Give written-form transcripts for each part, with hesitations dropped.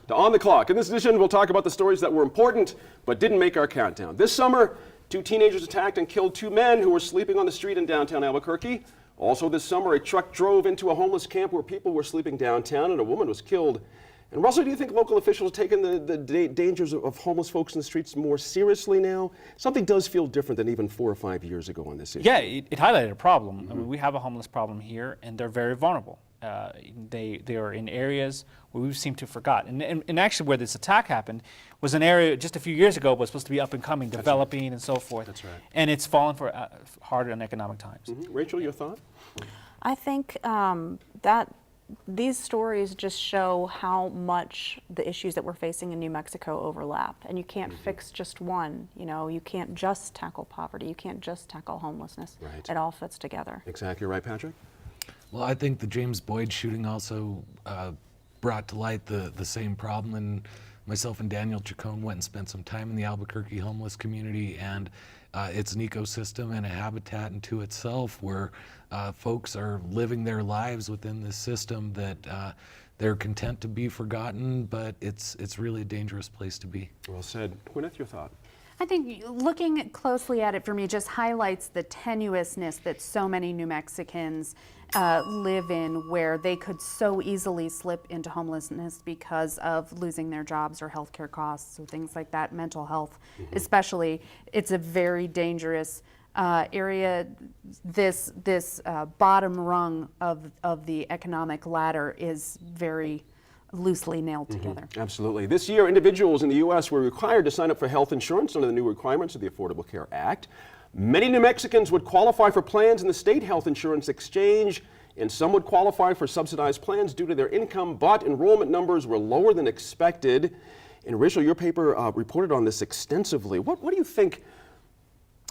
to On the Clock. In this edition, we'll talk about the stories that were important but didn't make our countdown. This summer, 2 teenagers attacked and killed 2 men who were sleeping on the street in downtown Albuquerque. Also this summer, a truck drove into a homeless camp where people were sleeping downtown and a woman was killed. And Russell, do you think local officials are taking the dangers of homeless folks in the streets more seriously now? Something does feel different than even 4 or 5 years ago on this issue. Yeah, it highlighted a problem. Mm-hmm. I mean, we have a homeless problem here, and they're very vulnerable. They are in areas where we seem to have forgotten. And actually where this attack happened was an area just a few years ago was supposed to be up and coming, developing, right, and so forth. That's right. And it's fallen for hard on economic times. Mm-hmm. Rachel, your thought? I think that these stories just show how much the issues that we're facing in New Mexico overlap, and you can't fix just one. You know, you can't just tackle poverty, you can't just tackle homelessness. Right. It all fits together. Exactly right, Patrick. Well, I think the James Boyd shooting also brought to light the same problem, and myself and Daniel Chacon went and spent some time in the Albuquerque homeless community, and it's an ecosystem and a habitat unto itself where folks are living their lives within this system that they're content to be forgotten, but it's really a dangerous place to be. Well said. Gwyneth, your thought? I think looking closely at it for me just highlights the tenuousness that so many New Mexicans live in, where they could so easily slip into homelessness because of losing their jobs or healthcare costs or things like that, mental health especially. It's a very dangerous area. This bottom rung of the economic ladder is very loosely nailed together. Absolutely. This year, individuals in the U.S. were required to sign up for health insurance under the new requirements of the Affordable Care Act. Many New Mexicans would qualify for plans in the state health insurance exchange, and some would qualify for subsidized plans due to their income, but enrollment numbers were lower than expected. And Rachel, your paper reported on this extensively. What do you think?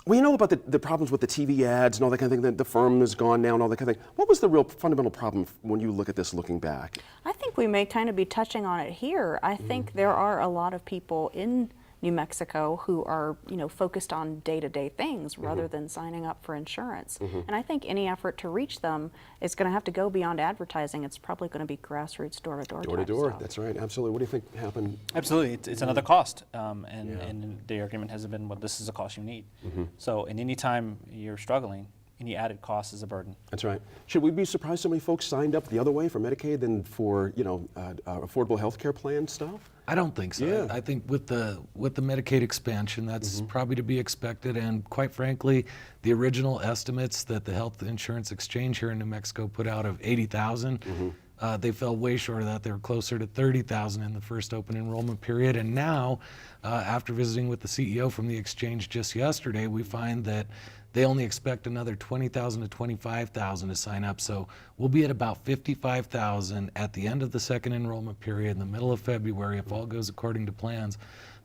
Well, you know about the problems with the TV ads and all that kind of thing, the firm is gone now and all that kind of thing. What was the real fundamental problem when you look at this looking back? I think we may kind of be touching on it here. I think there are a lot of people in New Mexico who are, you know, focused on day-to-day things rather than signing up for insurance. And I think any effort to reach them is going to have to go beyond advertising. It's probably going to be grassroots, door-to-door. Door-to-door, that's right, absolutely. What do you think happened? Absolutely, it's another cost, and the argument has been, well, this is a cost you need. So, and any time you're struggling, any added cost is a burden. That's right. Should we be surprised so many folks signed up the other way for Medicaid than for, you know, affordable health care plan stuff? I don't think so. Yeah. I think with the Medicaid expansion, that's probably to be expected. And quite frankly, the original estimates that the Health Insurance Exchange here in New Mexico put out of 80,000, they fell way short of that. They were closer to 30,000 in the first open enrollment period. And now, after visiting with the CEO from the exchange just yesterday, we find that they only expect another 20,000 to 25,000 to sign up. So we'll be at about 55,000 at the end of the second enrollment period in the middle of February if all goes according to plans.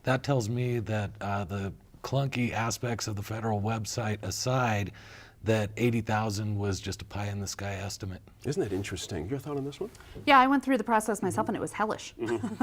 That tells me that the clunky aspects of the federal website aside, that 80,000 was just a pie-in-the-sky estimate. Isn't that interesting? Your thought on this one? Yeah, I went through the process myself and it was hellish.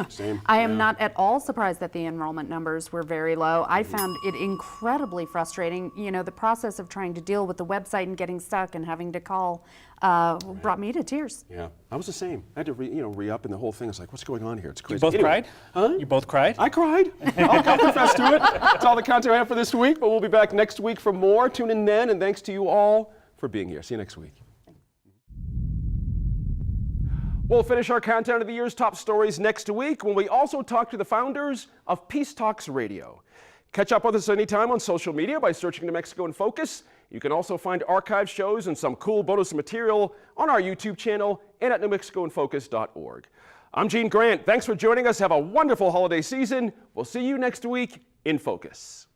Same. I am not at all surprised that the enrollment numbers were very low. I found it incredibly frustrating. You know, the process of trying to deal with the website and getting stuck and having to call brought me to tears. Yeah, I was the same. I had to re-up and the whole thing. It's like, what's going on here? It's crazy. You both Anyway, cried? Huh? You both cried? I cried. I'll confess to it. That's all the content I have for this week, but we'll be back next week for more. Tune in then, and thanks to you all for being here. See you next week. We'll finish our countdown of the year's top stories next week when we also talk to the founders of Peace Talks Radio. Catch up with us anytime on social media by searching New Mexico in Focus. You can also find archive shows and some cool bonus material on our YouTube channel and at newmexicoinfocus.org. I'm Gene Grant. Thanks for joining us. Have a wonderful holiday season. We'll see you next week in Focus.